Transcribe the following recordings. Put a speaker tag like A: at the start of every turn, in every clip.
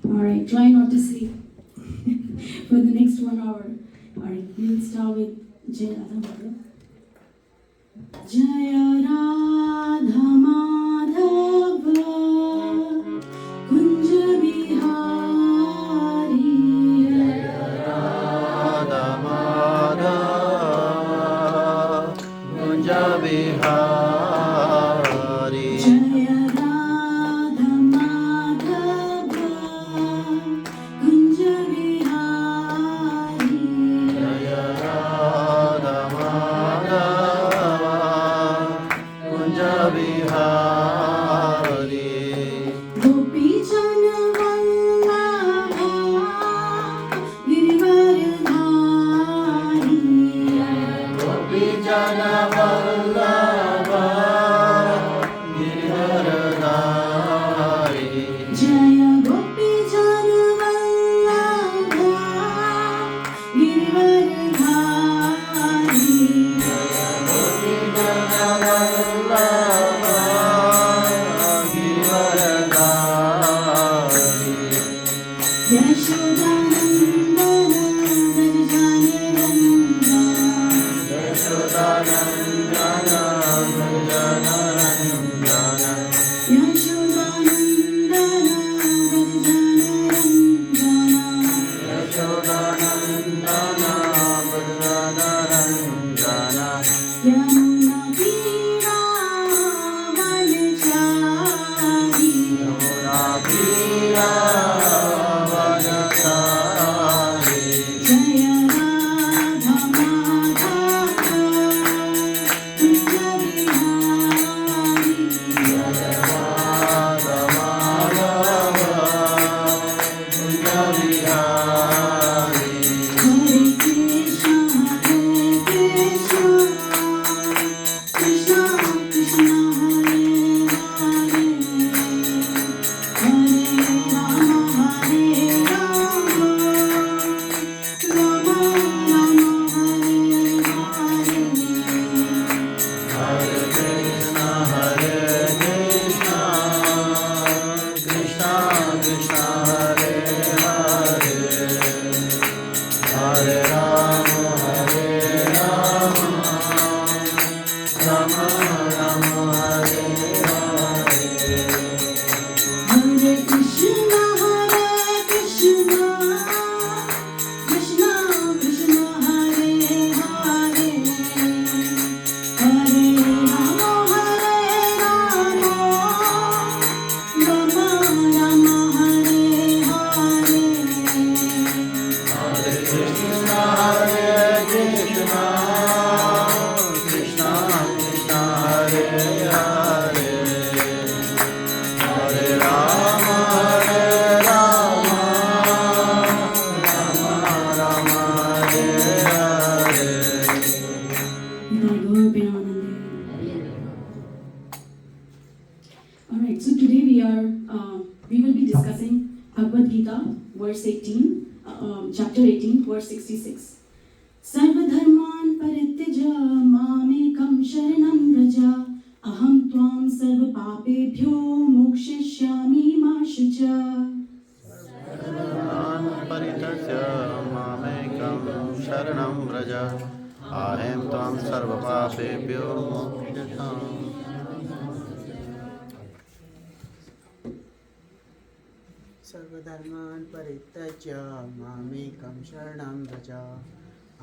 A: Alright, try not to sleep for the next 1 hour. Alright, we'll start with Jaya Radha. Jaya Radha Madhava Kunja Bihari.
B: Jaya Radha Madhava Kunja Bihari.
A: Jaya Radha Madhava Kunja Bihari.
B: Jaya Radha Madhava Kunja Bihari.
A: Gopi Jana Vallabha Girivaradhari.
B: Gopi Jana Vallabha Girivaradhari.
A: Jaya Gopi Jana Vallabha Girivaradhari.
B: Gopi Jana Vallabha Girivaradhari.
A: Yashodanandana Rajanirandana.
B: Yashodanandana Rajanarandana.
A: Yashodanandana Rajanirandana.
B: Yashodanandana Rajanarandana.
A: Yamuna Tira Vanachari.
B: Yamuna Tira Vanachari.
A: Jaya Radha Madhava Kunja Bihari.
B: Jaya Radha Madhava Kunja Bihari.
A: Hare Krishna, Hare Krishna, Krishna Krishna, Hare Hare, Hare Rama, Hare Rama, Rama Rama, Hare Hare.
B: Hare Krishna, Hare Krishna, Krishna Krishna, Hare Hare, Hare Rama, Hare Rama, Rama Rama, Hare Hare.
A: Hare Krishna, Krishna Krishna, Hare Hare, Hare Rama, Rama Rama, Hare Hare.
B: Hare Krishna, Hare Krishna, Krishna Krishna, Hare Hare, Hare Rama, Rama Rama, Hare Hare.
A: Alright, so today we will be discussing Bhagavad Gita, verse 18, chapter 18, verse 66. Sarvadharman parityaja mamekam sharanam vraja aham tvam sarva papebhyo mokshishyami ma shucha.
B: Sarvadharman parityajya mamekam sharanam vraja aham tvam sarva papebhyo mokshishyami.
C: सर्वधर्मान् परित्यज्य मामेकं शरणं व्रज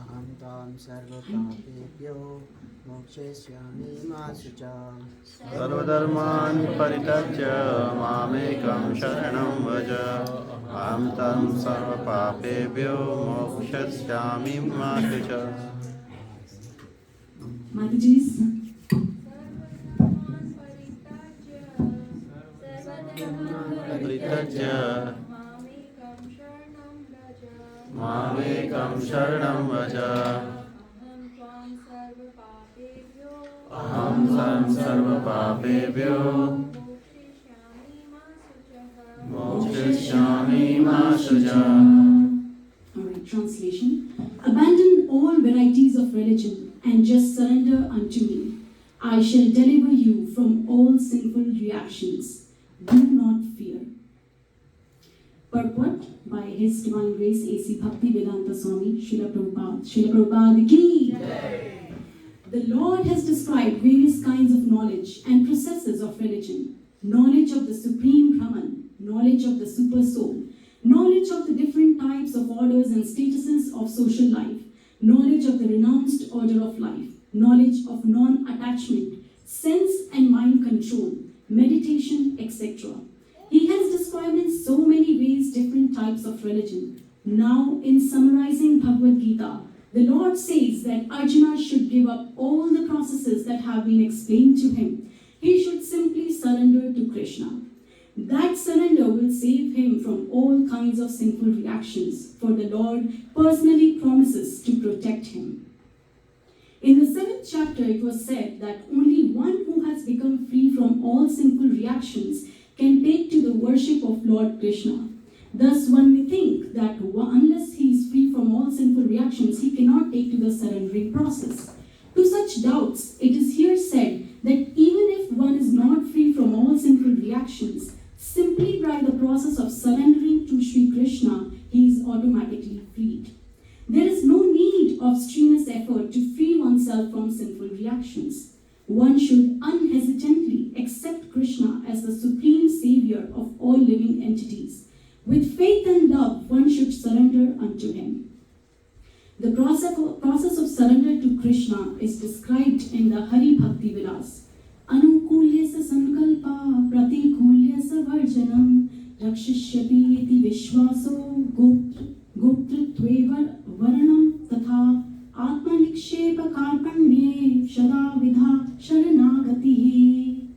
C: अहं त्वां सर्वपापेभ्यो मोक्षयिष्यामि मा शुचा.
B: सर्वधर्मान् परित्यज्य मामेकं शरणं व्रज अहं तं सर्वपापेभ्यो मोक्षयिष्यामि मा शुचः.
A: Mataji's.
B: परित्यज्य मामेकं शरणं व्रज अहं तं सर्वपापेभ्यो मोक्षयिष्यामि मा शुचः.
A: Alright, translation. Abandon all varieties of religion and just surrender unto me. I shall deliver you from all sinful reactions. Do not fear. Purport by His Divine Grace A.C. Bhakti Vedanta Swami Srila Prabhupada. Srila Prabhupada ki Jai. The Lord has described various kinds of knowledge and processes of religion. Knowledge of the Supreme Brahman, knowledge of the Super Soul, knowledge of the different types of orders and statuses of social life, knowledge of the renounced order of life, knowledge of non-attachment, sense and mind control, meditation, etc. He has described in so many ways different types of religion. Now, in summarizing Bhagavad Gita, the Lord says that Arjuna should give up all the processes that have been explained to him. He should simply surrender to Krishna. That surrender will save him from all kinds of sinful reactions, for the Lord personally promises to protect him. In the 7th chapter, it was said that only one who has become free from all sinful reactions can take to the worship of Lord Krishna. Thus, one may think that unless he is free from all sinful reactions, he cannot take to the surrendering process. To such doubts, it is here said that even if one is not free from all sinful reactions, simply by the process of surrendering to Sri Krishna, he is automatically freed. There is no need of strenuous effort to free oneself from sinful reactions. One should unhesitantly accept Krishna as the supreme savior of all living entities. With faith and love, one should surrender unto him. The process of surrender to Krishna is described in the Hari Bhakti Vilas. Anukulyasa sankalpa pratikulyasa varjanam rakshishyati iti vishvaso goptritva varanam tatha atmanikshepa karpanye shada vidha sharanagatihi.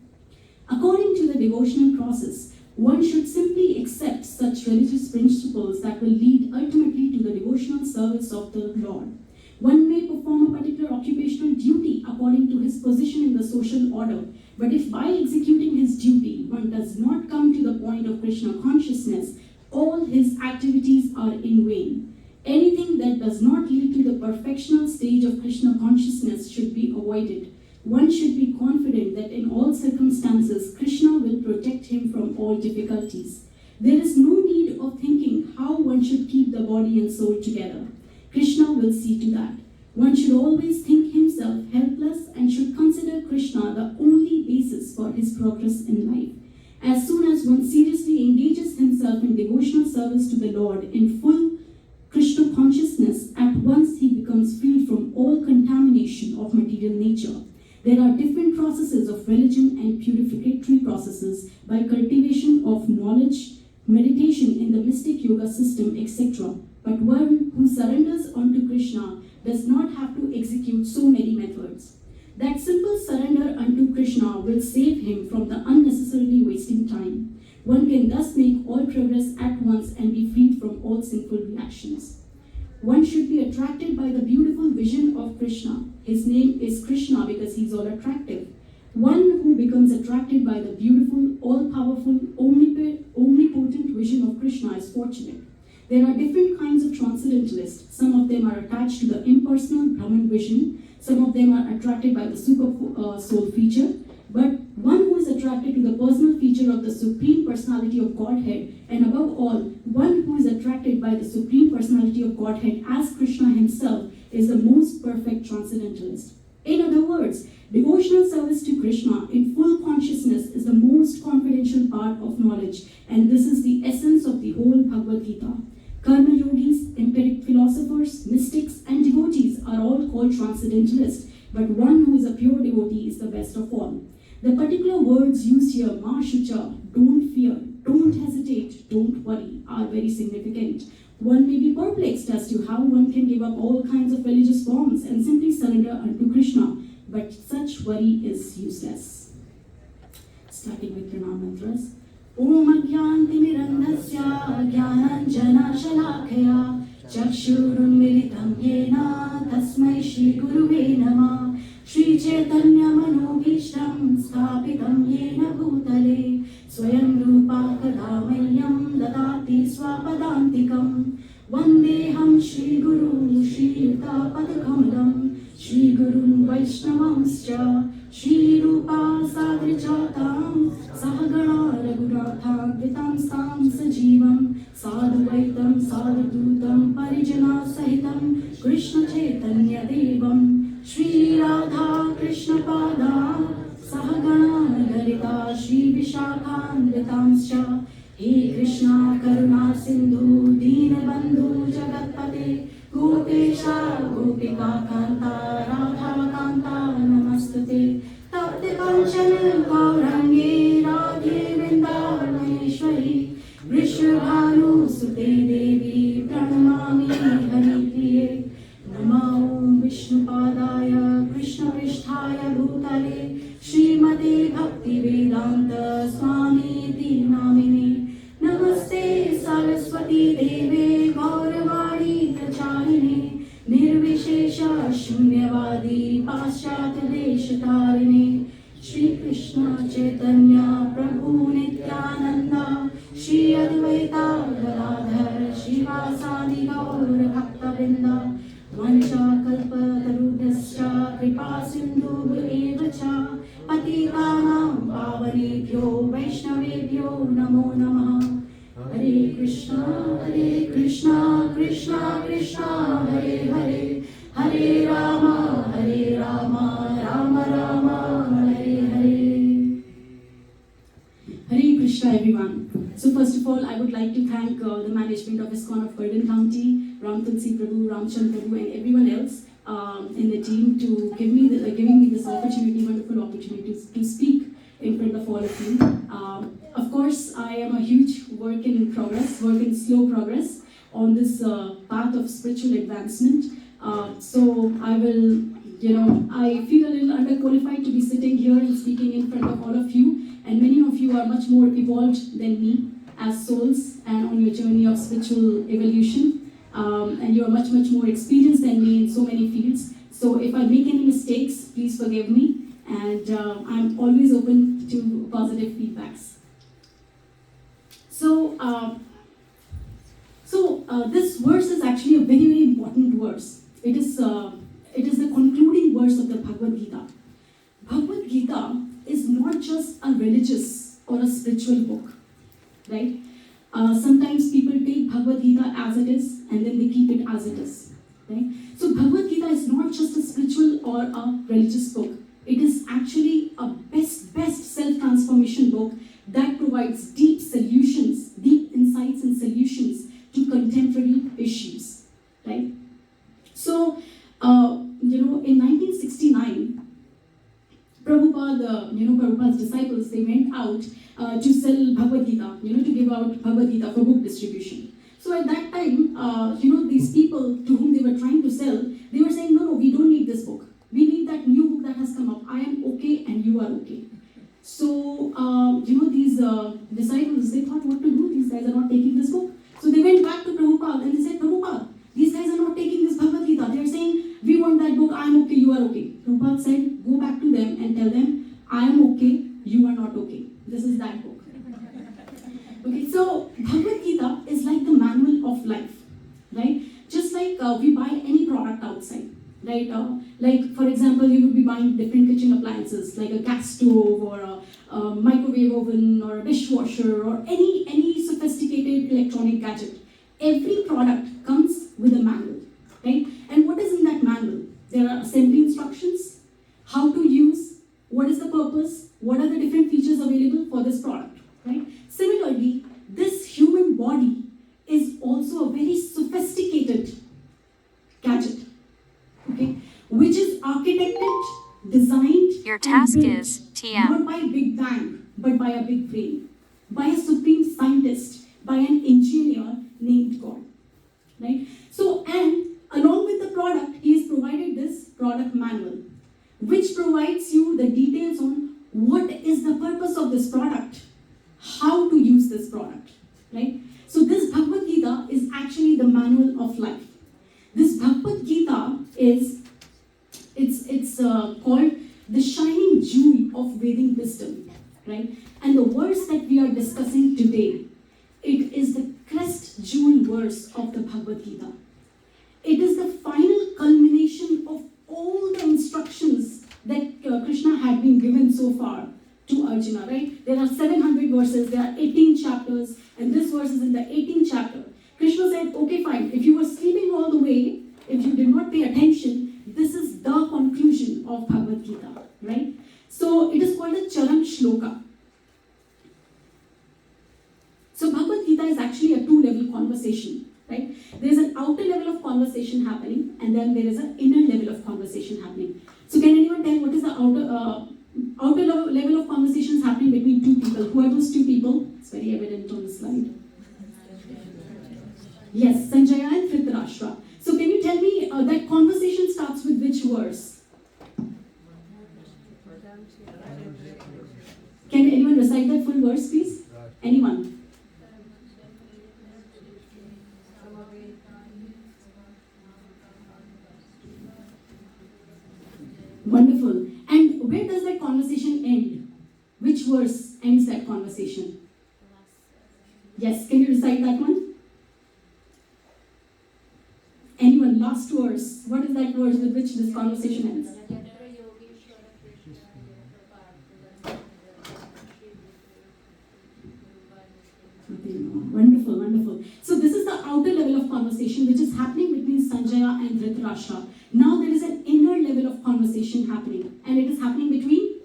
A: According to the devotional process, one should simply accept such religious principles that will lead ultimately to the devotional service of the Lord. One may perform a particular occupational duty according to his position in the social order, but if by executing his duty one does not come to the point of Krishna consciousness, all his activities are in vain. Anything that does not lead to the perfectional stage of Krishna consciousness should be avoided. One should be confident that in all circumstances, Krishna will protect him from all difficulties. There is no need of thinking how one should keep the body and soul together. Krishna will see to that. One should always think himself helpless and should consider Krishna the only basis for his progress in life. As soon as one seriously engages himself in devotional service to the Lord in full Krishna consciousness, at once he becomes freed from all contamination of material nature. There are different processes of religion and purificatory processes by cultivation of knowledge, meditation in the mystic yoga system, etc. But one who surrenders unto Krishna does not have to execute so many methods. That simple surrender unto Krishna will save him from the unnecessarily wasting time. One can thus make all progress at once and be freed from all sinful reactions. One should be attracted by the beautiful vision of Krishna. His name is Krishna because he is all attractive. One who becomes attracted by the beautiful, all-powerful, omnipotent vision of Krishna is fortunate. There are different kinds of transcendentalists. Some of them are attached to the impersonal Brahman vision. Some of them are attracted by the super soul feature. But one who is attracted to the personal feature of the Supreme Personality of Godhead, and above all, one who is attracted by the Supreme Personality of Godhead as Krishna himself, is the most perfect transcendentalist. In other words, devotional service to Krishna in full consciousness is the most confidential part of knowledge, and this is the essence of the whole Bhagavad Gita. Karma yogis, empiric philosophers, mystics, and devotees are all called transcendentalists, but one who is a pure devotee is the best of all. The particular words used here, ma shucha, don't fear, don't hesitate, don't worry, are very significant. One may be perplexed as to how one can give up all kinds of religious forms and simply surrender unto Krishna, but such worry is useless. Starting with pranam mantras. Om Agyanti Mirandasya Gyananjana Shalakaya Chakshurunmilitam Yena Tasmai Shri Guruve Namah Shri Chaitanya Manobhishtam Sthapitam Yena Bhutale Swayam Rupa Kadamayyam Dadati Swapadantikam Vandeham Shri Guru Shri Yuta Padakamalam Shri Guru Vaishnavamscha Shri Rupa Sadrijatam Sahagana Raghuratha Vitam Sam Sajivam साद्वैतं सावधूतं परिजना सहितं कृष्ण चैतन्य देवं श्री राधा कृष्ण पादा सहगणा ललिता श्री विशाखान्वितांश्च हे कृष्णा करुणा सिंधु दीनबंधु जगत्पते गोपेशा गोपिका कांता राधा कांता नमस्तुते तप्त कांचन गौरांगे राधे वृंदावनेश्वरी वृषभानुसुते देवी प्रणमामि हरिप्रिये नमो विष्णुपादाय कृष्णपृष्ठाय भूतले श्रीमते भक्तिवेदान्त स्वामीति नामिने नमस्ते सरस्वती देवे गौरवाणी प्रचारिणे निर्विशेष शून्यवादी पाश्चात्य देशतारिणे श्री कृष्ण चैतन्य प्रभु नित्यानंद श्री अद्वैता गदाधर श्रीवासादि गौर भक्तवृंद वंशकल्पतरुभ्यश्च कृपा सिन्धुभ्येव च पतितानां पावनेभ्यो वैष्णवेभ्यो नमो नमः हरे Krishna Krishna Krishna Hare Hare Hare Ram Ram Ram Hare Hare Hare Krishna everyone. So first of all, I would like to thank the management of ISKCON of Bergen County, Ram Tulsi Prabhu, Ramchand Prabhu and everyone else in the team to giving me this opportunity, wonderful opportunity to speak in front of all of you. Of course, I am a huge work in slow progress on this path of spiritual advancement. So I will, I feel a little underqualified to be sitting here and speaking in front of all of you. And many of you are much more evolved than me as souls and on your journey of spiritual evolution. And you are much more experienced than me in so many fields. So if I make any mistakes, please forgive me. And I'm always open to positive feedbacks. So this verse is actually a very important verse. It is the concluding verse of the Bhagavad Gita. Bhagavad Gita is not just a religious or a spiritual book, right? Sometimes people take Bhagavad Gita as it is and then they keep it as it is, right? So Bhagavad Gita is not just a spiritual or a religious book. It is actually a best self-transformation book that provides deep insights and solutions to contemporary issues, right? So, in 1969, Prabhupada's disciples, they went out to sell Bhagavad Gita, to give out Bhagavad Gita for book distribution. So at that time, these people to whom they were trying to sell, they were saying, no, we don't need this book. We need that new book that has come up. I am okay and you are okay. So, these disciples, they thought what to do. These guys are not taking this book. So they went back to Prabhupada and they said, Prabhupada, these guys are not taking this Bhagavad Gita. They are saying, we want that book, I am okay, you are okay. Prabhupada said, go back to them and tell them, I am okay, you are not okay. This is that book. Okay, so Bhagavad Gita is like the manual of life, right? Just like we buy any product outside, right? Like for example, you would be buying different kitchen appliances, like a gas stove or a microwave oven or a dishwasher or any sophisticated electronic gadget. Every product comes with a manual, right? And what is in that manual? There are assembly instructions, how to use, what is the purpose, what are the different features available for this product, right? Similarly, this human body is also a very sophisticated gadget, okay, which is architected, designed,
D: Your task
A: and built,
D: is TM.
A: not by Big Bang, but by a big brain, by a supreme scientist, by an engineer named God, right? So, and along with the product, he has provided this product manual, which provides you the details on what is the purpose of this product, how to use this product, right? So this Bhagavad Gita is actually the manual of life. This Bhagavad Gita is, it's called the shining jewel of Vedic wisdom, right? And the verse that we are discussing today, it is the crest jewel verse of the Bhagavad Gita. It is the final culmination of all the instructions that Krishna had been given so far to Arjuna, right? There are 700 verses, there are 18 chapters, and this verse is in the 18th chapter. Krishna said, okay, fine, if you were sleeping all the way, if you did not pay attention, this is the conclusion of Bhagavad Gita, right? So it is called the Charan Shloka. So Bhagavad Gita is actually a two-level conversation, right? There is an outer level of conversation happening, and then there is an inner level of conversation happening. So can anyone tell what is the outer level of conversations happening between two people? Who are those two people? It's very evident on the slide. Yes, Sanjaya and Dhritarashtra. So can you tell me that conversation starts with which verse? Can anyone recite that full verse, please? Anyone? Wonderful. And where does that conversation end? Which verse ends that conversation? Yes, can you recite that one? Anyone? Last verse. What is that verse with which this conversation ends? Wonderful, wonderful. So this is the outer level of conversation which is happening between Sanjaya and Dhritarashtra. Now there is an inner level of conversation happening, and it is happening between?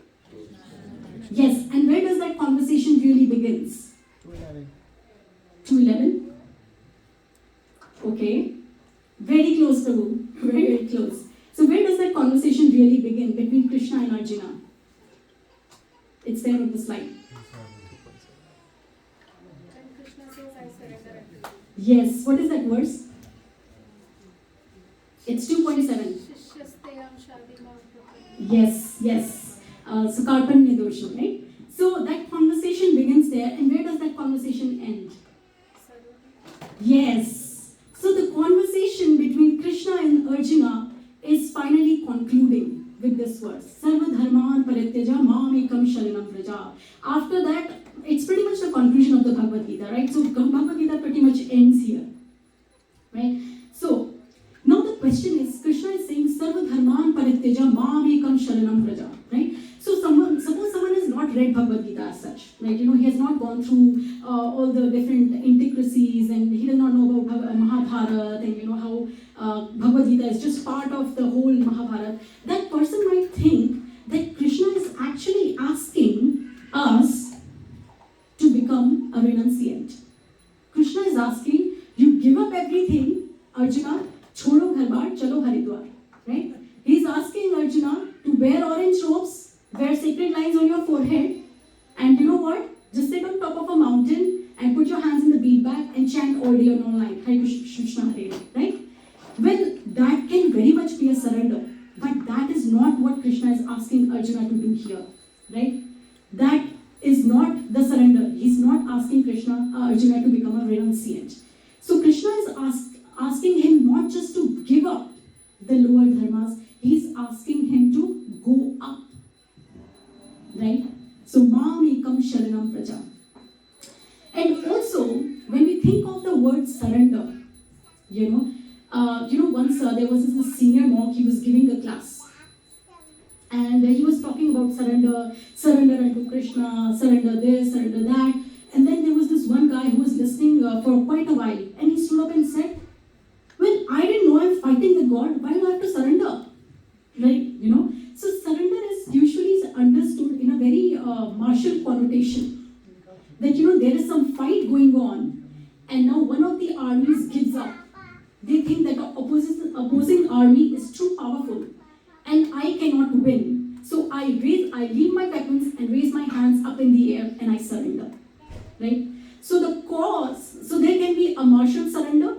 A: Yes, and where does that conversation really begins?
C: 2:11.
A: 2:11? Okay. Very close, Prabhu. Very, very close. So where does that conversation really begin between Krishna and Arjuna? It's there on the slide. Yes, what is that verse? It's 2:27. Yes, yes. So Karpanya dosha, right? So that conversation begins there, and where does that conversation end? Yes. So the conversation between Krishna and Arjuna is finally concluding with this verse. Sarva dharman parityaja mam ekam sharanam vraja. After that, it's pretty much the conclusion of the Bhagavad Gita, right? So Bhagavad Gita pretty much ends here, right? So now the question is, Krishna is saying Sarva dharman parityaja mam ekam sharanam vraja, right? So suppose someone has not read Bhagavad Gita as such, right? He has not gone through all the different intricacies, and he does not know about Mahabharata, and how Bhagavad Gita is just part of the whole Mahabharata. That person might think that Krishna is actually asking us to become a renunciant. Krishna is asking, you give up everything, Arjuna, chodo ghar-bar, chalo Haridwar, right? He's asking Arjuna to wear orange robes, wear sacred lines on your forehead, and you know what? Just sit on top of a mountain and put your hands in the bead bag and chant all day or all night, Hare Krishna, Hare, right? Well, that can very much be a surrender, but that is not what Krishna is asking Arjuna to do here, right? That is not the surrender. He's not asking Arjuna to become a renunciant. So Krishna is asking him not just to give up the lower dharmas, he's asking him to go up, right? So mam ekam sharanam praja. And also, when we think of the word surrender, once there was this senior monk, he was giving a class, and he was talking about surrender unto Krishna, surrender this, surrender that. And then there was this one guy who was listening for quite a while, and he stood up and said, well, I didn't know I'm fighting with God, why do I have to surrender? Right? So surrender is usually understood in a very martial connotation. That there is some fight going on, and now one of the armies gives up. They think that the opposing army is too powerful, and I cannot win. So I leave my weapons and raise my hands up in the air, and I surrender. Right? So there can be a martial surrender,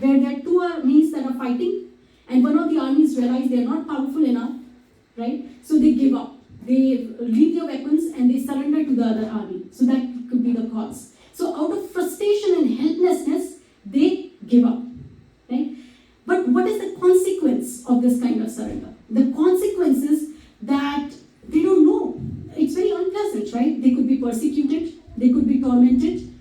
A: where there are two armies that are fighting, and one of the armies realize they are not powerful enough, right? So they give up. They leave their weapons and they surrender to the other army. So that could be the cause. So out of frustration and helplessness, they give up, right? But what is the consequence of this kind of surrender? The consequence is that they don't know. It's very unpleasant, right? They could be persecuted. They could be tormented.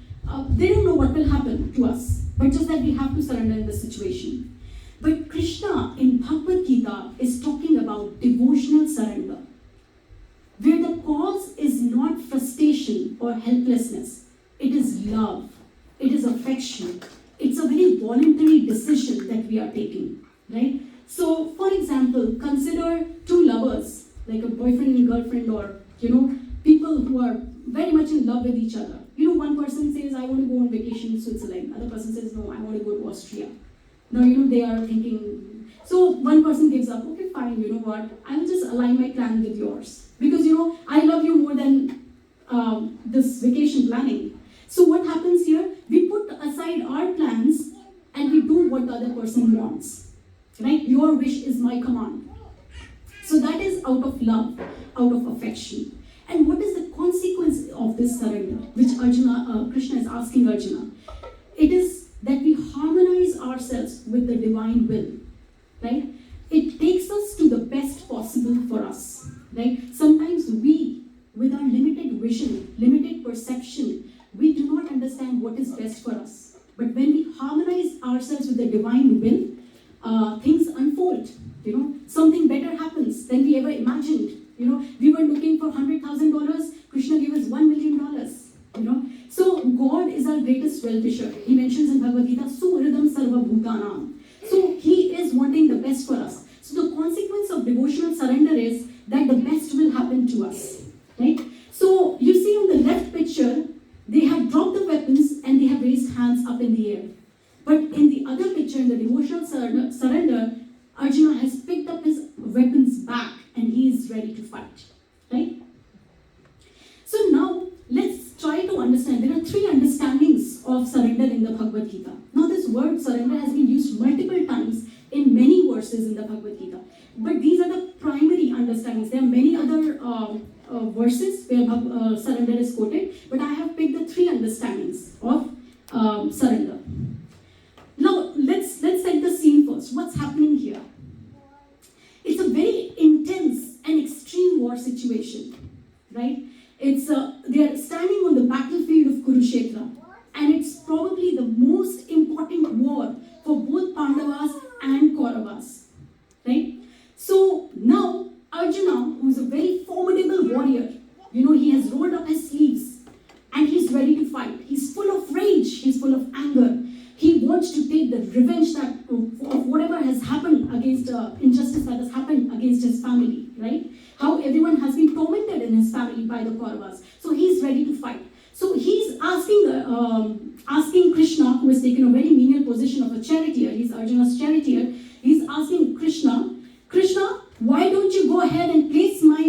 A: They don't know what will happen to us. But just that we have to surrender in this situation. But Krishna in Bhagavad Gita is talking about devotional surrender, where the cause is not frustration or helplessness. It is love. It is affection. it's a very voluntary decision that we are taking, right? So, for example, consider two lovers, like a boyfriend and girlfriend, or, people who are very much in love with each other. One person says, I want to go on vacation in Switzerland. Other person says, no, I want to go to Austria. Now, they are thinking, so one person gives up, okay, fine, you know what, I'll just align my plan with yours. Because, I love you more than this vacation planning. So what happens here? We put aside our plans and we do what the other person wants. Right? Your wish is my command. So that is out of love, out of affection. And what is the consequence of this surrender, which Krishna is asking Arjuna? It is that we harmonize ourselves with the divine will. Right? It takes us to the best possible for us. Right? Sometimes we, with our limited vision, limited perception, we do not understand what is best for us. But when we harmonize ourselves with the divine will, things unfold. Something better happens than we ever imagined. We were looking for $100,000. Krishna gave us $1 million. So God is our greatest well-wisher. He mentions in Bhagavad Gita, Suhridam Sarva Bhutanam. So He is wanting the best for us. So the consequence of devotional surrender is that the best will happen to us. Right? So you see on the left picture, they have dropped the weapons and they have raised hands up in the air. But in the other picture, in the devotional surrender, Arjuna has picked up his weapons back and he is ready to fight. Right? So now, let's try to understand. There are three understandings of surrender in the Bhagavad Gita. Now, this word surrender has been used multiple times in many verses in the Bhagavad Gita. But these are the primary understandings. There are many other verses where surrender is quoted, but I have picked the three understandings of surrender. Now, let's set the scene first. What's happening here? It's a very intense and extreme war situation, right? They are standing on the battlefield of Kurukshetra, and it's probably the most important war for both Pandavas and Kauravas, right? So now Arjuna, who is a very formidable warrior, he has rolled up his sleeves and he's ready to fight. He's full of rage, he's full of anger. He wants to take the revenge of whatever has happened against injustice that has happened against his family, right? How everyone has been tormented in his family by the Kauravas. So he's ready to fight. So he's asking Krishna, who has taken a very menial position of a charioteer, he's Arjuna's charioteer, he's asking Krishna, why don't you go ahead and place my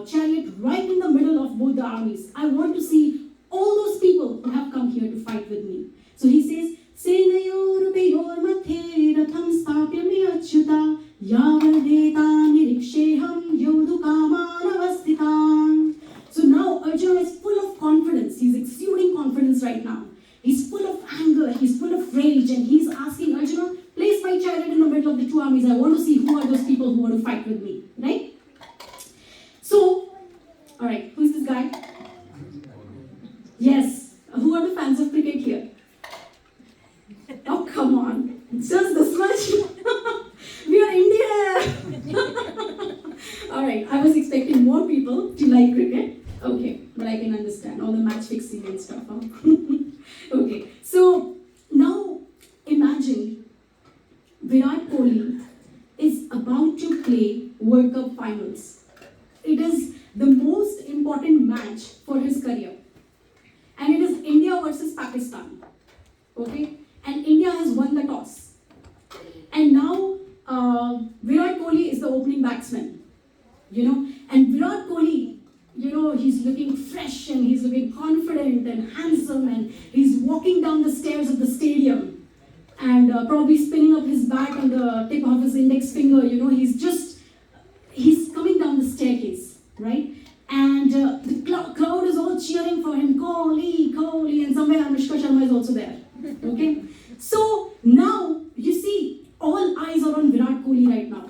A: chariot right in the middle of both the armies? I want to see all those people who have come here to fight with me. So he says, Senayor mathe ratham stapya me achyuta yavadeta niriksheham yodukamanavasthitan. So now Arjuna is full of confidence. He's exuding confidence right now. He's full of anger. He's full of rage. And he's asking Arjuna, place my chariot in the middle of the two armies. I want to see who are those people who want to fight with me. Right? So, alright, who's this guy? Yes. Who are the fans of cricket here? Oh, come on. Just this much? We are India. Alright, I was expecting more people to like cricket. Okay, but I can understand all the match fixing and stuff. Huh? Okay, so now imagine Virat Kohli is about to play World Cup finals. It is the most important match for his career. And it is India versus Pakistan. Okay? And India has won the toss. And now Virat Kohli is the opening batsman. And Virat Kohli, he's looking fresh and he's looking confident and handsome and he's walking down the stairs of the stadium and probably spinning up his bat on the tip of his index finger. He's coming down the staircase, right? And the crowd is all cheering for him, Kohli, Kohli, and somewhere Anushka Sharma is also there. Okay? So now, you see, all eyes are on Virat Kohli right now.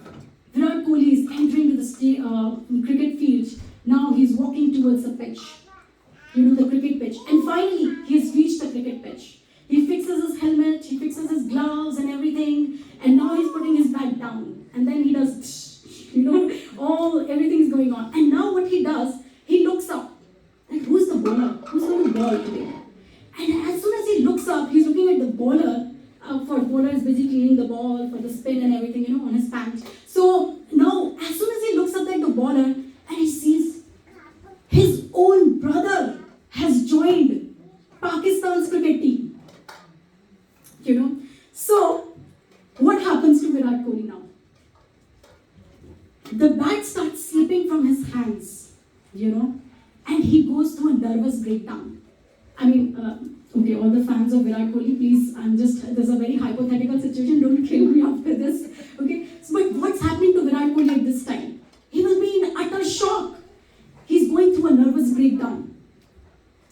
A: Virat Kohli is entering to the cricket field. Now he's walking towards the pitch. The cricket pitch. And finally, he has reached the cricket pitch. He fixes his helmet, he fixes his gloves and everything. And now he's putting his bat down. And then he does, everything's going on. And now what he does, he looks up. Like, who's the bowler? Who's going to bowl today? And as soon as he looks up, he's looking at the bowler. is busy cleaning the ball for the spin and everything, on his pants. So now, as soon as he looks up at the baller and he sees his own brother has joined Pakistan's cricket team. So what happens to Virat Kohli now? The bat starts slipping from his hands, and he goes through a nervous breakdown. I mean, okay, all the fans of Virat Kohli, please, there's a very hypothetical situation, don't kill me after this, okay? But what's happening to Virat Kohli at this time? He will be in utter shock. He's going through a nervous breakdown.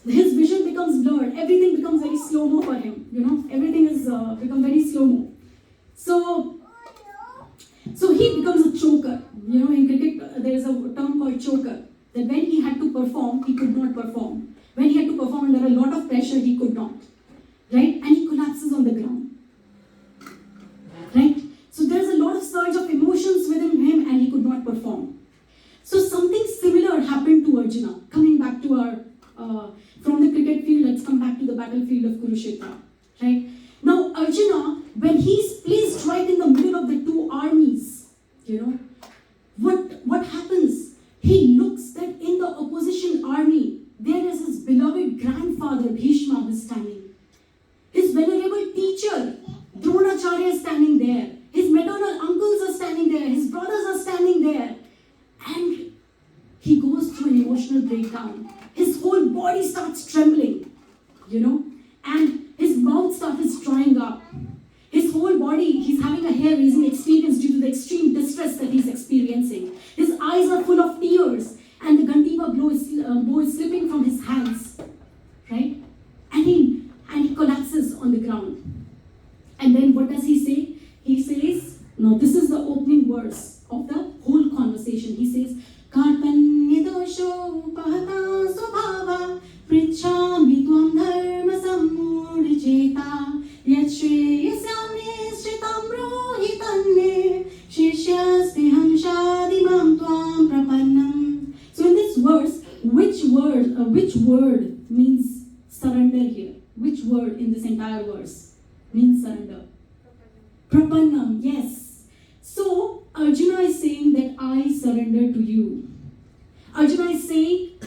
A: His vision becomes blurred, everything becomes very slow-mo for him, everything has become very slow-mo. So he becomes a choker. In cricket, there is a term called choker. That when he had to perform, he could not perform. When he had to perform under a lot of pressure, he could not. Right? And he collapses on the ground. Right? So there's a lot of surge of emotions within him and he could not perform. So something similar happened to Arjuna. Coming back to our, from the cricket field, let's come back to the battlefield of Kurukshetra. Right? Now Arjuna, when he's placed right in the middle of the two armies, what happens? He looks that in the opposition army, there is his beloved grandfather Bhishma who is standing. His venerable teacher, Dronacharya, is standing there. His maternal uncles are standing there. His brothers are standing there. And he goes through an emotional breakdown. His whole body starts trembling, and his mouth starts drying up. His whole body, he's having a hair-raising experience due to the extreme distress that he's experiencing. His eyes are full of tears, and the Gandiva bow is slipping from his hands, right? And he collapses on the ground. And then what does he say? He says, no, this is the opening verse of the whole conversation. He says, Karpanya dosho upahata subhava prichami tvam dharma sammudiceta yachreyasyamne shritam rohitanye shishyasteham shadimam tvam prapannam. So in this verse, which word means surrender here? Which word in this entire verse means surrender? Prapannam, yes. So Arjuna is saying that I surrender to you. Arjuna is saying,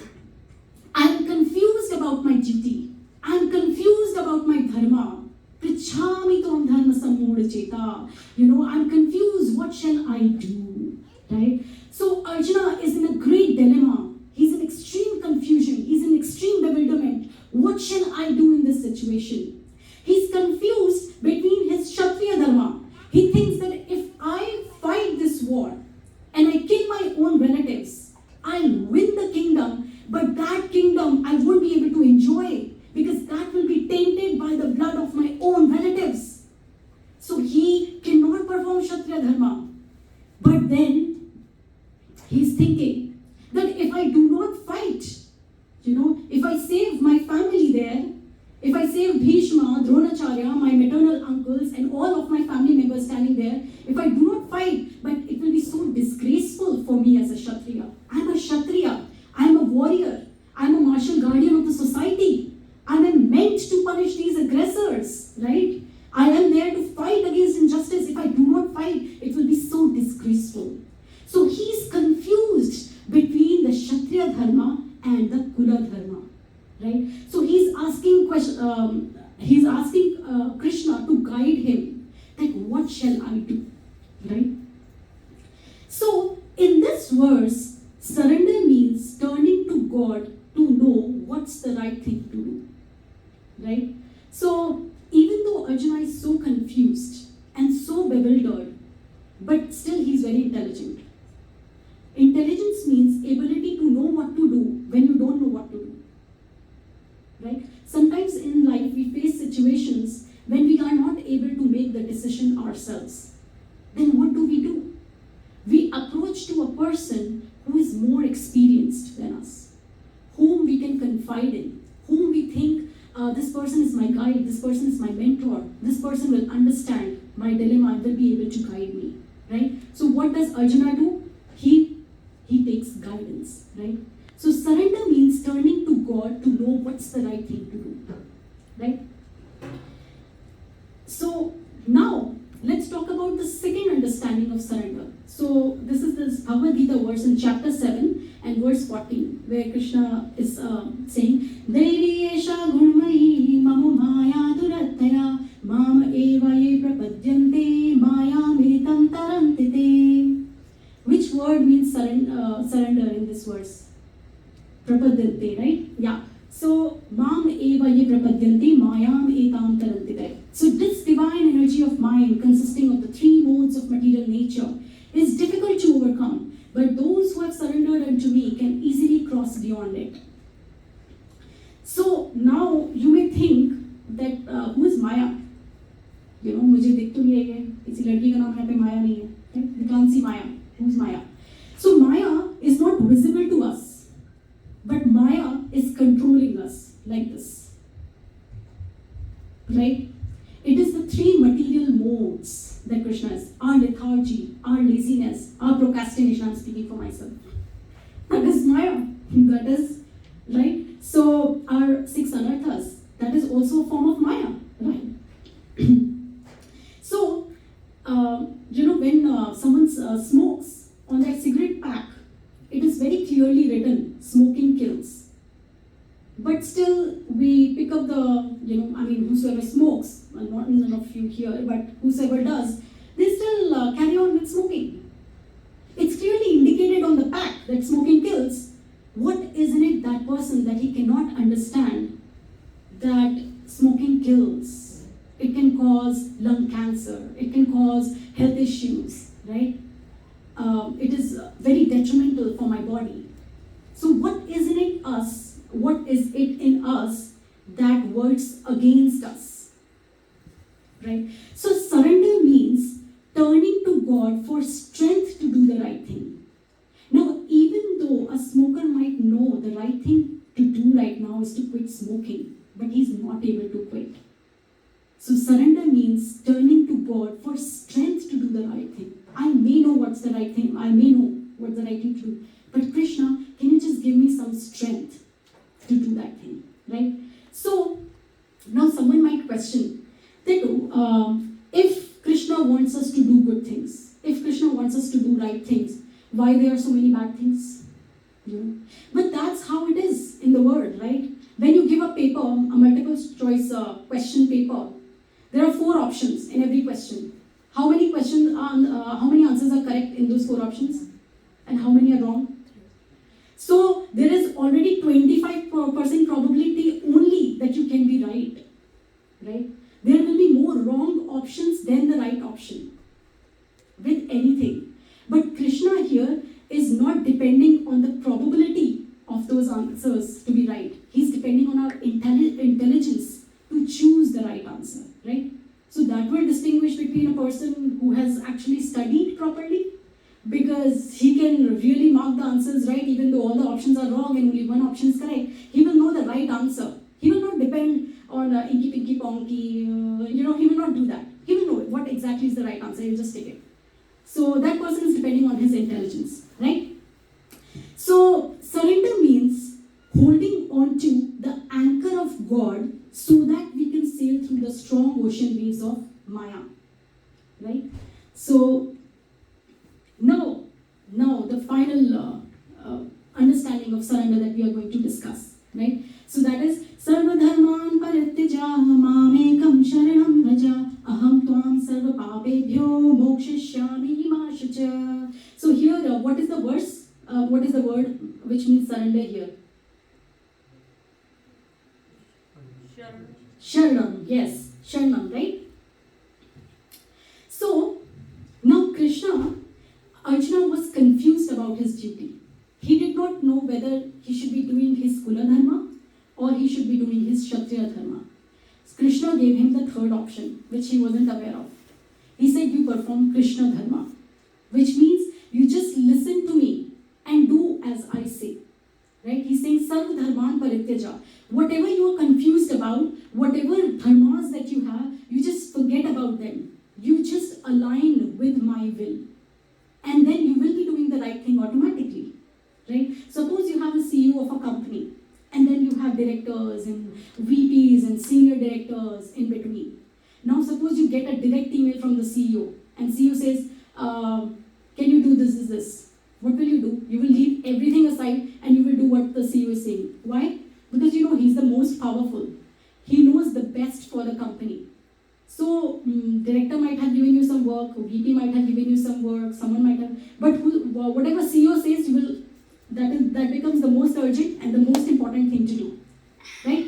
A: I'm confused about my duty. I'm confused about my dharma. Prichami tvam dharma sammudiceta. I'm confused. What shall I do? Right? So Arjuna is in a great dilemma. He's in extreme confusion. He's in extreme bewilderment. What shall I do in this situation? He's confused between his Kshatriya dharma. He thinks that if I fight this war and I kill my own relatives, I'll win the kingdom, but that kingdom I won't be able to enjoy because that will be tainted by the blood of my own relatives. So he cannot perform Kshatriya dharma. But then he's thinking that if I do not fight, if I save my family there, if I save Bhishma, Dronacharya, my maternal uncles, and all of my family members standing there, if I do not fight, but it will be so disgraceful for me as a Kshatriya. I'm a Kshatriya. I'm a warrior. I'm a martial guardian of the society. I am meant to punish these aggressors, right? I am there to fight against injustice. If I do not fight, it will be so disgraceful. So he's confused between the Kshatriya dharma and the Kula dharma. Right? So he's asking Krishna to guide him. Like, what shall I do? Right? So in this verse, surrender means turning to God to know what's the right thing to do. Right? So even though Arjuna is so confused and so bewildered, but still he's very intelligent. Intelligence means ability to know what to do when you don't know what to do. Right? Sometimes in life we face situations when we are not able to make the decision ourselves. Then what do? We approach to a person who is more experienced than us, whom we can confide in, whom we think this person is my guide, this person is my mentor, this person will understand my dilemma and will be able to guide me. Right? So what does Arjuna do? He takes guidance. Right? So surrender means turning to God to know what's the right thing to do. Right? So now talk about the second understanding of surrender. So this is this Bhagavad Gita verse in chapter 7 and verse 14, where Krishna is saying, Devi Esha Gunmayi Mamu Maya Durataya Mam Eva Ye Prapadyante Maya Miritam Tarantite. Which word means surrender in this verse? Prapadyante, right? Yeah. So, Mam Eva Ye Prapadyanti Mayam Etam Tarantite. So, this divine energy of mind, consisting of the three modes of material nature, is difficult to overcome. But those who have surrendered unto me can easily cross beyond it. So, now you may think that who is Maya? You know, मुझे दिख तो नहीं रही है, किसी लड़की का नाम यहाँ पे माया नहीं है. Right? We can't see Maya. Who's Maya? So, Maya is not visible to us. But Maya is controlling us like this. Right? It is the three material modes that Krishna is. Our lethargy, our laziness, our procrastination. I'm speaking for myself. That is Maya. That is, right? So, our six anarthas, that is also a form of Maya. Right? So, you know, when someone smokes on their cigarette pack, it is very clearly written, smoking kills. But still, we pick up the, whosoever smokes, well, not none of you here, but whosoever does, they still carry on with smoking. It's clearly indicated on the pack that smoking kills. What is in it that person that he cannot understand that smoking kills? It can cause lung cancer, it can cause health issues, right? It is very detrimental for my body. So what is in us? What is it in us that works against us? Right? So surrender means turning to God for strength to do the right thing. Now, even though a smoker might know the right thing to do right now is to quit smoking, but he's not able to quit. So surrender means turning to God for strength to do the right thing. I may know what's the right thing. I may know what's the right thing to do. But Krishna, can you just give me some strength to do that thing, right? So, now someone might question that if Krishna wants us to do good things, if Krishna wants us to do right things, why there are so many bad things? You know? But that's how it is in the world, right? When you give a paper, a multiple choice question paper, there are 4 options in every question. How many questions how many answers are correct in those 4 options? And how many are wrong? So there is already 25% probability only that you can be right. Right? There will be more wrong options than the right option with anything. But Krishna here is not depending on the probability of those answers to be right. He's depending on our intelligence to choose the right answer. Right? So that will distinguish between a person who has actually studied properly, because he can really mark the answers right even though all the options are wrong and only one option is correct. He will know the right answer. He will not depend on inky pinky ponky, he will not do that. He will know what exactly is the right answer. He will just take it. So that person is depending on his intelligence, right? So surrender means holding on to the anchor of God so that we can sail through the strong ocean waves of Maya, right? So now the final understanding of surrender that we are going to discuss, right? So that is Sarva Dharman Parityaja Mamekam Sharanam Vraja Aham Tvam Sarva Papebhyo Mokshishyami Ma Shucha. So here, what is the verse? What is the word which means surrender here? Sharanam, yes, Sharanam, right? So now Arjuna was confused about his duty. He did not know whether he should be doing his Kula Dharma or he should be doing his Kshatriya Dharma. Krishna gave him the third option, which he wasn't aware of. He said, you perform Krishna Dharma, which means you just listen to me and do as I say. Right? He's saying, Sarva Dharman Parityaja. Whatever you are confused about, whatever dharmas that you have, you just forget about them. You just align with my will. And then you will be doing the right thing automatically. Right? Suppose you have a CEO of a company, and then you have directors and VPs and senior directors in between. Now suppose you get a direct email from the CEO and CEO says, can you do this? What will you do? You will leave everything aside and you will do what the CEO is saying. Why? Because you know he's the most powerful. He knows the best for the company. So, director might have given you some work, VP might have given you some work, someone might have, but whatever CEO says, that becomes the most urgent and the most important thing to do, right?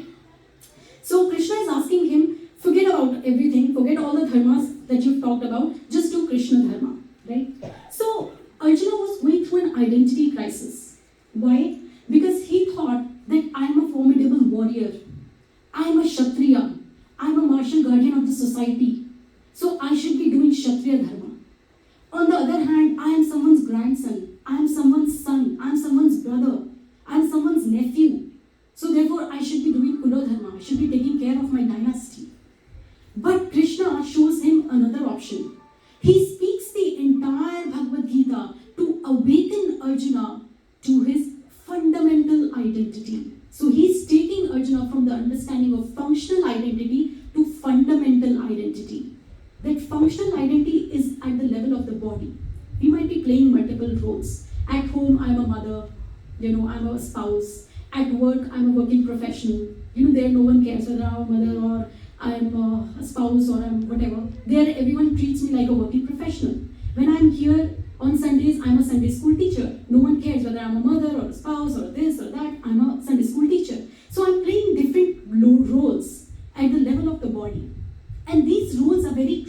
A: So Krishna is asking him, forget about everything, forget all the dharmas that you've talked about, just do Krishna dharma, right? So Arjuna was going through an identity crisis. Why? Because he thought that I am a formidable warrior, I am a Kshatriya, I am a martial guardian of the society, so I should be doing Kshatriya dharma. On the other hand, I am someone's grandson, I am someone's son, I am someone's brother, I am someone's nephew. So therefore, I should be doing Kula dharma, I should be taking care of my dynasty. But Krishna shows him another option. He speaks the entire Bhagavad Gita to awaken Arjuna to his fundamental identity. So he's taking Arjuna from the understanding of functional identity to fundamental identity. That functional identity is at the level of the body. We might be playing multiple roles. At home, I'm a mother, I'm a spouse. At work, I'm a working professional. There no one cares whether I'm a mother or I'm a spouse or I'm whatever. There, everyone treats me like a working professional. When I'm here on Sundays, I'm a Sunday school teacher. No one cares whether I'm a mother or a spouse or this or that. I'm a Sunday school teacher. So I'm playing different roles at the level of the body. And these roles are very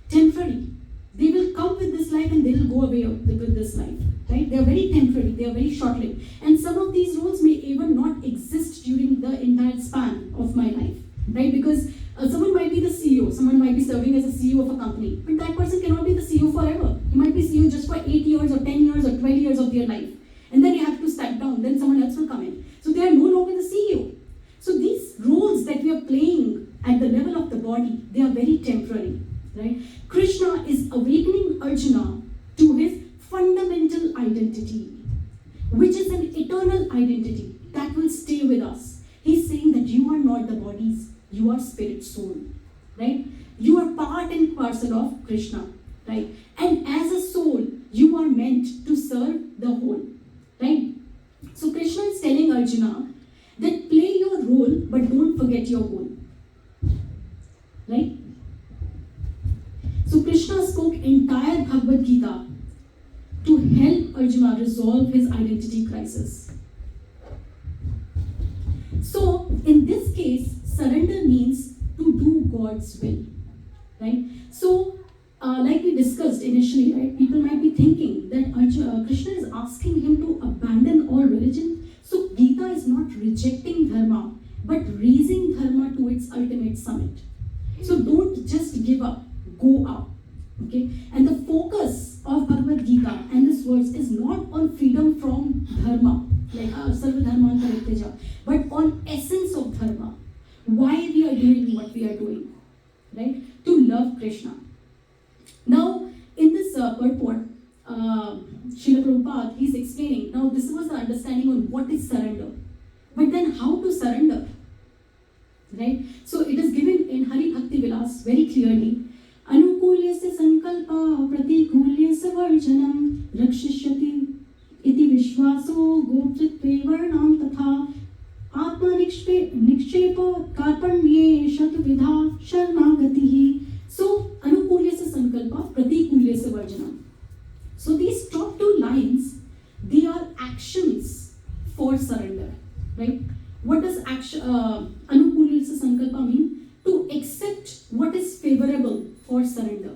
A: temporary. They will come with this life and they will go away with this life. Right? They are very temporary, they are very short-lived. And some of these roles may even not exist during the entire span of my life. Right? Because someone might be the CEO, someone might be serving as a CEO of a company, but that person cannot be the CEO forever. He might be CEO just for 8 years or 10 years or 12 years of their life. And then you have to step down, then someone else will come in. So they are no longer the CEO. So these roles that we are playing at the level of the body, they are very temporary. Right? Krishna is awakening Arjuna to his fundamental identity, which is an eternal identity that will stay with us. He's saying that you are not the bodies, you are spirit soul, right? You are part and parcel of Krishna, right? And as a soul, you are meant to serve the whole, right? So Krishna is telling Arjuna that play your role, but don't forget your goal, right? So Krishna spoke entire Bhagavad Gita to help Arjuna resolve his identity crisis. So, in this case, surrender means to do God's will, right? So, like we discussed initially, right, people might be thinking that Krishna is asking him to abandon all religion. So, Gita is not rejecting dharma, but raising dharma to its ultimate summit. So, don't just give up, go up. Okay, and the focus of Bhagavad Gita and this verse is not on freedom from dharma, like sarva dharman parityaja, but on essence of dharma. Why we are doing what we are doing, right? To love Krishna. Now, in this purport, Srila Prabhupada, he's explaining. Now, this was the understanding on what is surrender, but then how to surrender, right? So it is given in Hari Bhakti Vilas very clearly. अनुकूल्यस्य संकल्पः प्रतिकूल्यस्य वर्जनं रक्षिष्यति इति विश्वासो गोप्तृत्वे वर्णां तथा आत्मनिक्षेप कार्पण्ये शतविधा शरणागतिः. So अनुकूल्यस्य संकल्पः प्रतिकूल्यस्य वर्जनं. So these top two lines, they are actions for surrender, right? What does अनुकूल्यस्य संकल्पः mean? To accept what is favorable for surrender.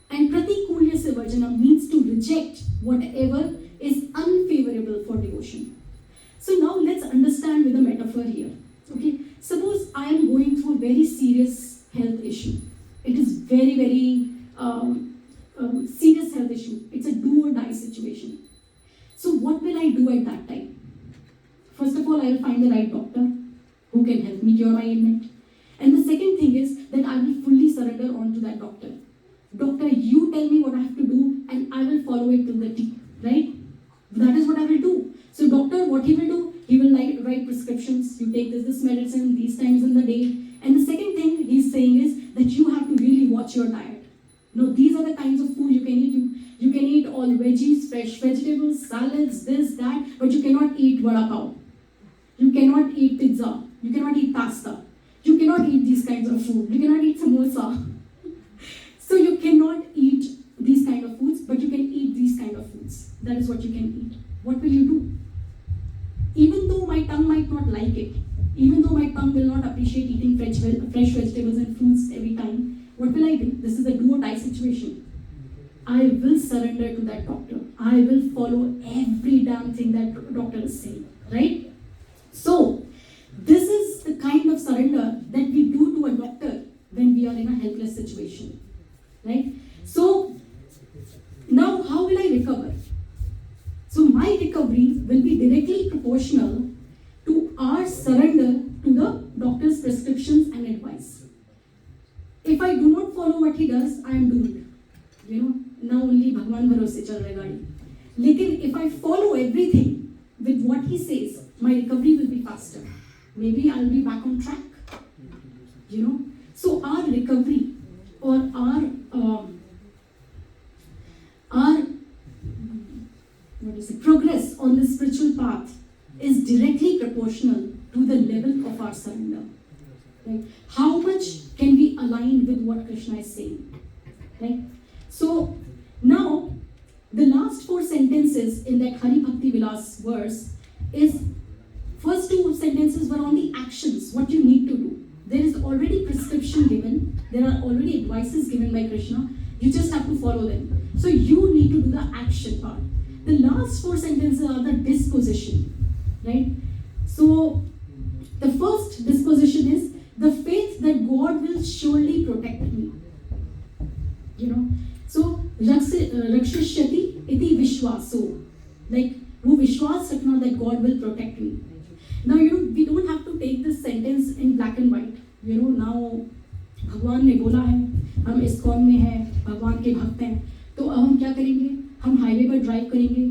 A: And pratikulyasya varjanam means to reject whatever is unfavorable for devotion. So now let's understand with a metaphor here. Okay, suppose I am going through a very serious health issue. It is very, very serious health issue. It's a do or die situation. So what will I do at that time? First of all, I will find the right doctor who can help me cure my ailment. And the second thing is that I will fully surrender on to that doctor. Doctor, you tell me what I have to do and I will follow it till the T, right? That is what I will do. So doctor, what he will do? He will write prescriptions. You take this medicine, these times in the day. And the second thing he's saying is that you have to really watch your diet. No, these are the kinds of food you can eat. You can eat all veggies, fresh vegetables, salads, this, that, but you cannot eat vada pav. You cannot eat pizza. You cannot eat pasta. You cannot eat these kinds of food. You cannot eat samosa. So you cannot eat these kind of foods, but you can eat these kind of foods. That is what you can eat. What will you do? Even though my tongue might not like it, even though my tongue will not appreciate eating fresh vegetables and fruits every time, what will I do? This is a do or die situation. I will surrender to that doctor. I will follow every damn thing that doctor is saying, right? So, this is the kind of surrender that we do to a doctor when we are in a helpless situation, right? So, now how will I recover? So, my recovery will be directly proportional to our surrender to the doctor's prescriptions and advice. If I do not follow what he does, I am doomed. Now only Bhagwan bharose chal raha gaadi. Lekin if I follow everything with what he says, my recovery will be faster. Maybe I'll be back on track. So our recovery or our progress on the spiritual path is directly proportional to the level of our surrender. Right? How much can we align with what Krishna is saying? Right? So now the last 4 sentences in that Hari Bhakti Vilas verse is, first 2 sentences were on the actions, what you need to do. There is already prescription given, there are already advices given by Krishna, you just have to follow them. So you need to do the action part. The last 4 sentences are the disposition, right? So the first disposition is the faith that God will surely protect me. So rakshishyati iti vishwaso, like wo vishwas rakhna that God will protect me. Now we don't have to take this sentence in black and white. Now भगवान ने बोला है, हम ISKCON में हैं, भगवान के भक्त हैं, तो अब हम क्या करेंगे? हम हाईवे पर ड्राइव करेंगे,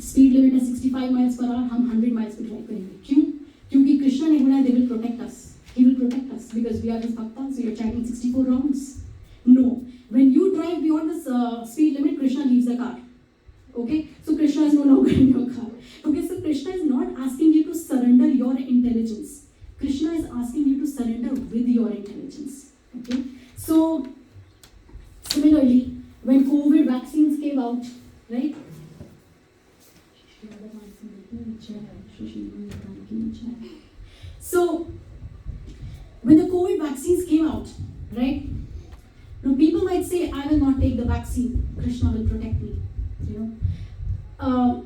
A: स्पीड लिमिट है 65 माइल्स पर आवर, हम 100 माइल्स पर ड्राइव करेंगे. क्यों? क्योंकि कृष्ण ने बोला है, they will protect us. He will protect us because we are his bhaktas. So you're chanting 64 rounds. No. When you drive beyond the speed limit, Krishna leaves the car. Okay? So Krishna is no longer in your car. Okay? So Krishna is not asking you to surrender your intelligence. Krishna is asking you to surrender with your intelligence. Okay? So, similarly, when COVID vaccines came out, right? So, when the COVID vaccines came out, right? Now people might say, I will not take the vaccine. Krishna will protect me. Well,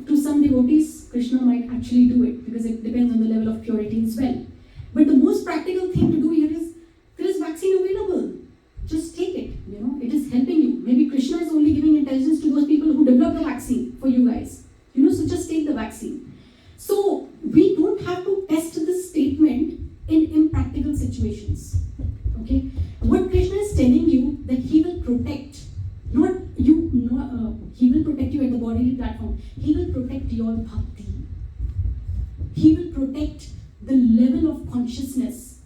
A: to some devotees, Krishna might actually do it because it depends on the level of purity as well. But the most practical thing to do here is, there is vaccine available. Just take it. It is helping you. Maybe Krishna is only giving intelligence to those people who develop the vaccine for you guys. So just take the vaccine. So we don't have to test this statement in impractical situations. Okay? What Krishna is telling you that he will protect, not you, he will protect you at the bodily platform. He will protect your bhakti. He will protect the level of consciousness.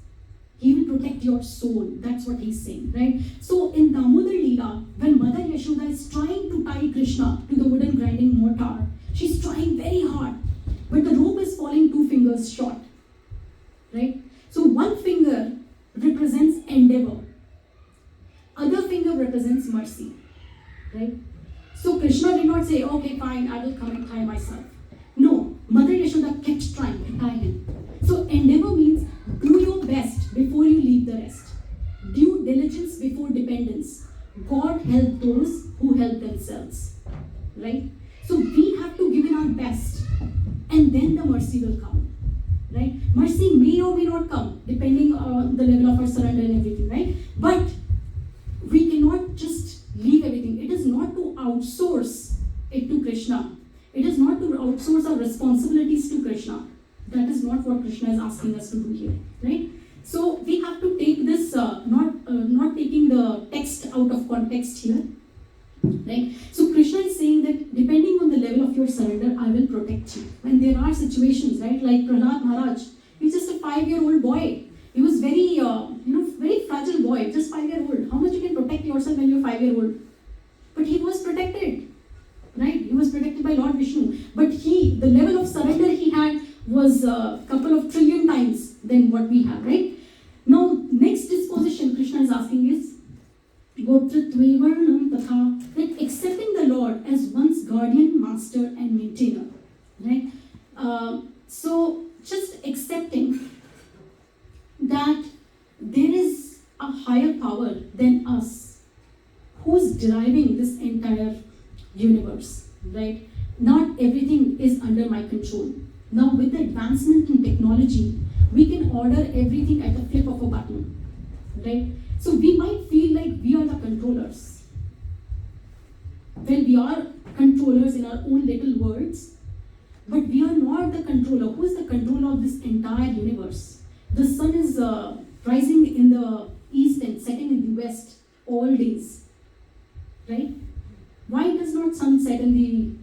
A: He will protect your soul. That's what he's saying, right? So in Damodar Leela, when Mother Yashoda is trying to tie Krishna to the wooden grinding mortar, she's trying very hard, but the rope is falling 2 fingers short, right? So one finger represents endeavor, other finger represents mercy, right? So Krishna did not say, okay, fine, I will come and tie myself. No, Mother Yashoda kept trying to tie him. So endeavor means do your best before you leave the rest. Due diligence before dependence. God help those who help themselves, right? So we have to give in our best, and then the mercy will come, right? Mercy may or may not come depending on the level of our surrender and everything, right? But we cannot just leave everything. It is not to outsource it to Krishna. It is not to outsource our responsibilities to Krishna. That is not what Krishna is asking us to do here, right? So we have to take this, not taking the text out of context here, right? So Krishna is saying that depending on the level of your surrender, I will protect you. When there are situations, right, like Prahlad Maharaj, he's just a 5-year-old boy. He was very, very fragile boy, just 5-year-old. How much you can protect yourself when you're 5 5-year-old. But he was protected, right? He was protected by Lord Vishnu. But the level of surrender he had was a couple of trillion times than what we have, right? Now, next disposition Krishna is asking is Goptritvevarnam Tatha, that accepting the Lord as one's guardian, master, and maintainer, right? So, just accepting that there is a higher power than us who's deriving this entire universe, right? Not everything is under my control. Now, with the advancement in technology, we can order everything at the flip of a button, right? So we might feel like we are the controllers. Well, we are controllers in our own little words, but we are not the controller. Who is the controller of this entire universe? The sun is rising in the east and setting in the west all days, right? Why does not sun set in the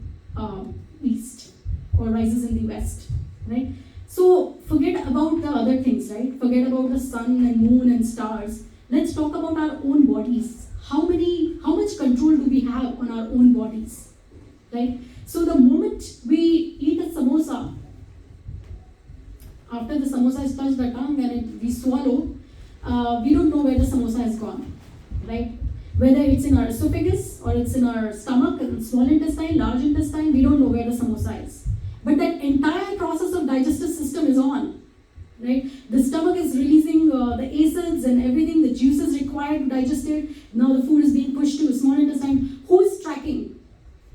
A: east or rises in the west, right? So forget about the other things, right? Forget about the sun and moon and stars. Let's talk about our own bodies. How much control do we have on our own bodies, right? So the moment we eat a samosa, after the samosa has touched the tongue and we swallow, we don't know where the samosa has gone, right? Whether it's in our esophagus or it's in our stomach, small intestine, large intestine, we don't know where the samosa is. But that entire process of digestive system is on, right? The stomach is releasing the acids and everything, the juices required to digest it. Now the food is being pushed to small intestine. Who is tracking?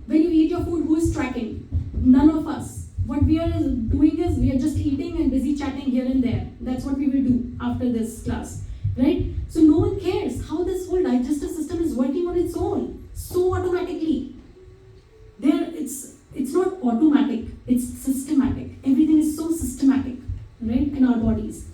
A: When you eat your food, who is tracking? None of us. What we are doing is we are just eating and busy chatting here and there. That's what we will do after this class, right? So no one cares how this whole digestive system is working on its own, so automatically. It's not automatic, it's systematic. Everything is so systematic, right, in our bodies.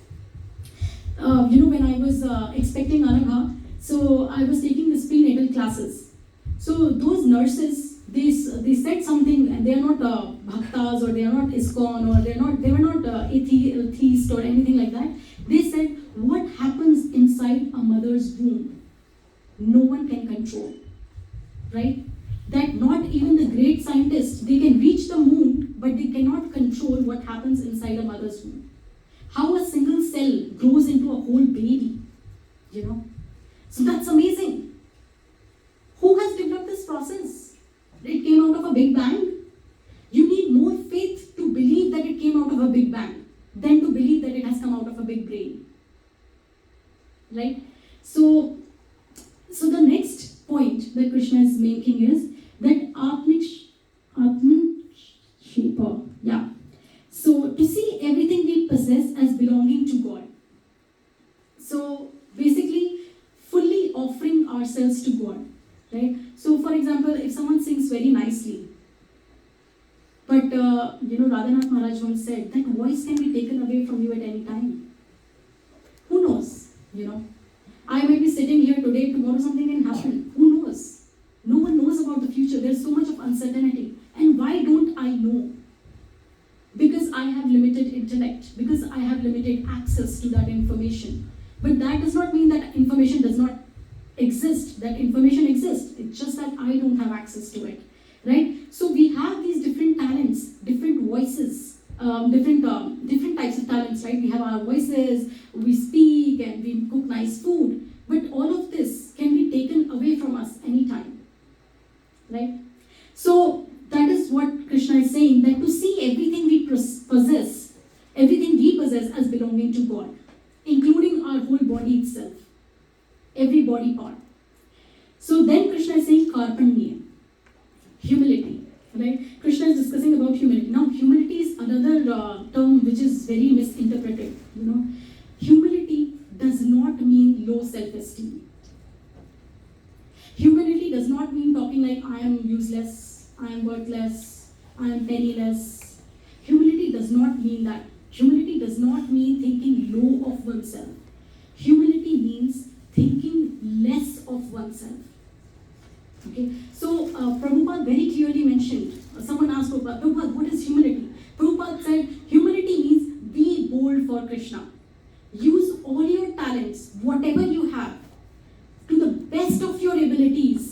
A: When I was expecting Anagha, so I was taking the prenatal classes. So those nurses, they said something, and they are not bhaktas, or they are not ISKCON, or they were not atheist or anything like that. They said, what happens inside a mother's womb, no one can control, right? That not even the great scientists, they can reach the moon, but they cannot control what happens inside a mother's womb. How a single cell grows into a whole baby, So that's amazing. Who has developed this process? It came out of a big bang. You need more faith to believe that it came out of a big bang than to believe that it has come out of a big brain. Right? So the next point that Krishna is making is that Atman Shilpa. Yeah. So to see everything we possess as belonging to God. So basically, fully offering ourselves to God. Right? So for example, if someone sings very nicely, but Radhanath Maharaj once said that voice can be taken away from you at any time. Who knows? I might be sitting here today, tomorrow something can happen. Who knows? No one knows about the future. There's so much of uncertainty. And why don't I know? Because I have limited intellect, because I have limited access to that information. But that does not mean that information does not exist. That information exists. It's just that I don't have access to it. Right? So we have these different talents, different voices, different types of talents, right? We have our voices, we speak, and we cook nice food. But all of this can be taken away from us anytime. Right? So that is what Krishna is saying, that to see everything we possess as belonging to God, including our whole body itself, every body part. So then Krishna is saying karpanya, humility, right? Krishna is discussing about humility. Now humility is another term which is very misinterpreted. Humility does not mean low self-esteem. Humility does not mean talking like I am useless, I am worthless, I am penniless. Humility does not mean that. Humility does not mean thinking low of oneself. Humility means thinking less of oneself. Okay, so Prabhupada very clearly mentioned, someone asked Prabhupada, what is humility? Prabhupada said, humility means be bold for Krishna. Use all your talents, whatever you have, to the best of your abilities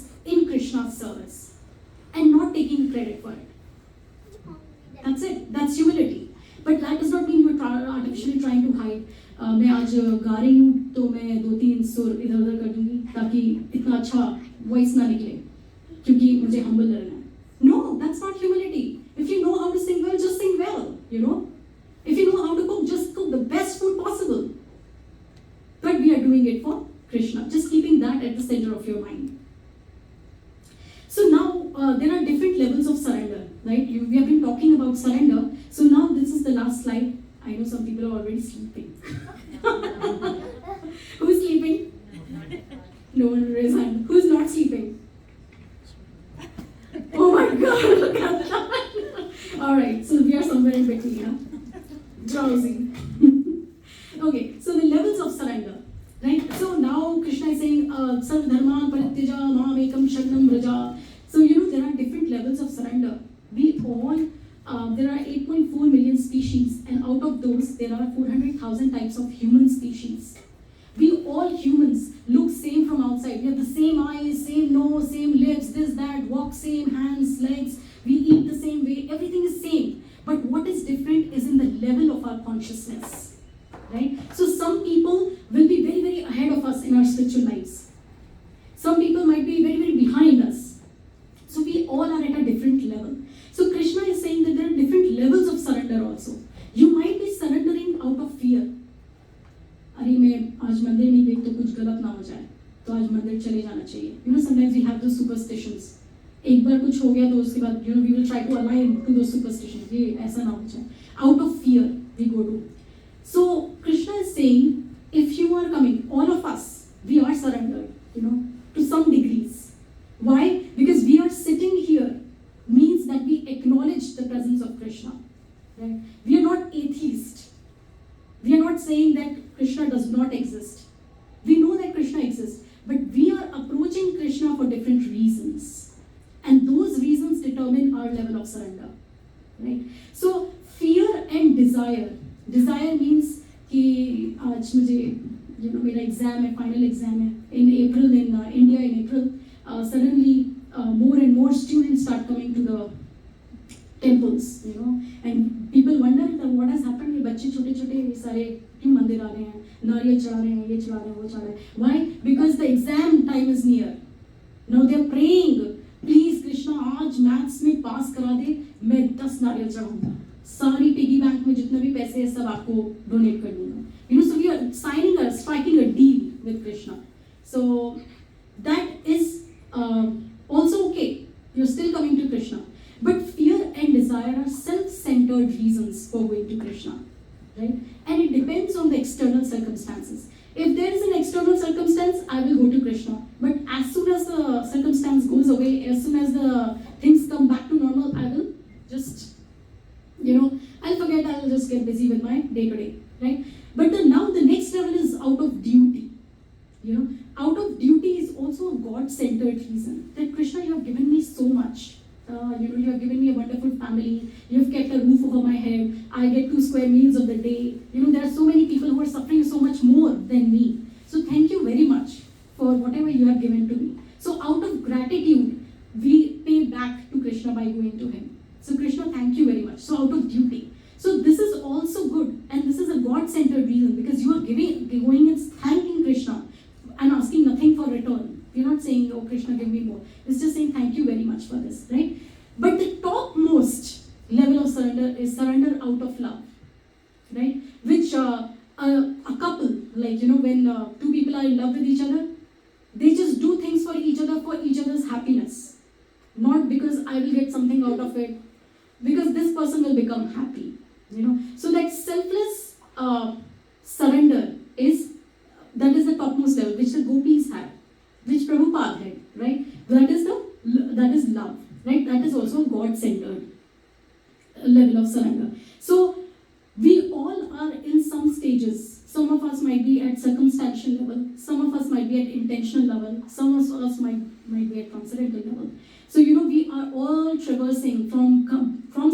A: credit for it. That's it. That's humility. But that does not mean you're artificially trying to hide. मैं आज गा रही हूँ तो मैं 2-3 सुर इधर उधर कर दूंगी ताकि इतना अच्छा वॉइस ना निकले क्योंकि मुझे humble रहना है. No, that's not humility. If you know how to sing well, just sing well. You know, if you know how to cook, just cook the best food possible. But we are doing it for Krishna. Just keeping that at the center of your mind. So now there are different levels of surrender, right? We have been talking about surrender. So now this is the last slide. I know some people are already sleeping. Who's sleeping? No one raise hand. Who's not sleeping? Oh my God, look at that. All right, so we are somewhere in between, huh? Drowsy. Okay, so the levels of surrender, right? So now Krishna is saying, Sarva dharman parityaja mam ekam sharanam vraja. So there are different levels of surrender. We all, there are 8.4 million species, and out of those, there are 400,000 types of human species. We all humans look same from outside. We have the same eyes, same nose, same lips, this, that, walk same, hands, legs. We eat the same way. Everything is same. But what is different is in the level of our consciousness, right? So some people will be very, very ahead of us in our spiritual lives. Some people might be very, very behind us. So we all are at a different level. So Krishna is saying that there are different levels of surrender also. You might be surrendering out of fear. अरे मैं आज मंदिर नहीं गई तो कुछ गलत ना हो जाए तो आज मंदिर चले जाना चाहिए. Sometimes we have those superstitions. एक बार कुछ हो गया तो उसके बाद we will try to align to those superstitions. ये ऐसा ना हो जाए. Out of fear we go to. So Krishna is saying, if you are coming, all of us, we are surrendered, to some degrees. Why? Because we are sitting here means that we acknowledge the presence of Krishna. Right? We are not atheists. We are not saying that Krishna does not exist. We know that Krishna exists, but we are approaching Krishna for different reasons. And those reasons determine our level of surrender. Right? So, fear and desire. Desire means कि आज मुझे मेरा exam है, final exam है. In April, in India, in April, suddenly more and more students start coming to the temples, and people wonder that what has happened. ये बच्चे छोटे-छोटे सारे क्यों मंदिर आ रहे हैं, नारियल चढ़ा रहे हैं, ये चढ़ा रहे हैं, वो चढ़ा रहे हैं. Why? Because the exam time is near. Now they are praying, please Krishna, आज मैथ्स में पास करा दे, मैं 10 नारियल चढ़ाऊंगा. सारी पिगी बैंक में जितने भी पैसे हैं सब आपको डोनेट कर दूंगा. So we are striking a deal with Krishna. So that is also okay. You're still coming to Krishna. But fear and desire are self-centered reasons for going to Krishna, right? And it depends on the external circumstances. If there is an external circumstance, I will go to Krishna. But as soon as the circumstance goes away, as soon as the things come back to normal, I will just, I'll forget, I'll just get busy with my day-to-day, right? But now the next level is out of duty. Out of duty is also a God-centered reason. That Krishna, you have given me so much. You have given me a wonderful family. You have kept a roof over my head. I get 2 square meals of the day. There are so many people who are suffering so much more than me. So thank you very much for whatever you have given to me. So out of gratitude, we pay back to Krishna by going to him. So Krishna, thank you very much. So out of duty. So this is also good, and this is a God-centered reason because you are going and thanking Krishna and asking nothing for return. You're not saying, oh Krishna, give me more. It's just saying thank you very much for this, right? But the topmost level of surrender is surrender out of love, right? Which a couple, when 2 people are in love with each other, they just do things for each other's happiness. Not because I will get something out of it, because this person will become happy. So that selfless surrender is the topmost level, which the gopis had, which Prabhupada had, right? That is love, right? That is also a God-centered level of surrender. So we all are in some stages. Some of us might be at circumstantial level, some of us might be at intentional level, some of us might be at transcendental level. So we are all traversing from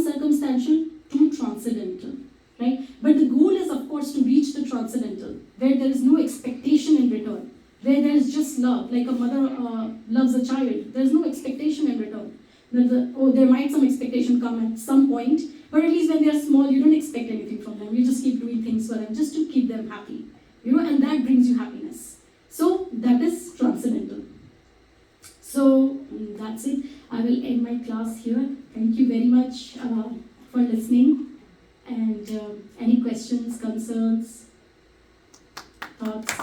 A: circumstantial to transcendental, right? But the goal is, of course, to reach the transcendental, where there is no expectation in return, where there is just love, like a mother loves a child. There is no expectation in return. There might some expectation come at some point, but at least when they are small, you don't expect anything from them. You just keep doing things for them just to keep them happy, and that brings you happiness. So that is transcendental. So that's it. I will end my class here. Thank you very much for listening. And any questions, concerns, thoughts?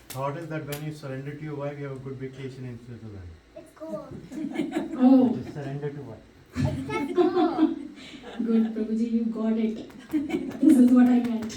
D: Thought is that when you surrender to your wife, you have a good vacation in Switzerland.
E: It's cool.
A: Oh,
D: Just surrender to wife.
E: That's cool.
A: good, Prabhuji, you got it. This is what I meant.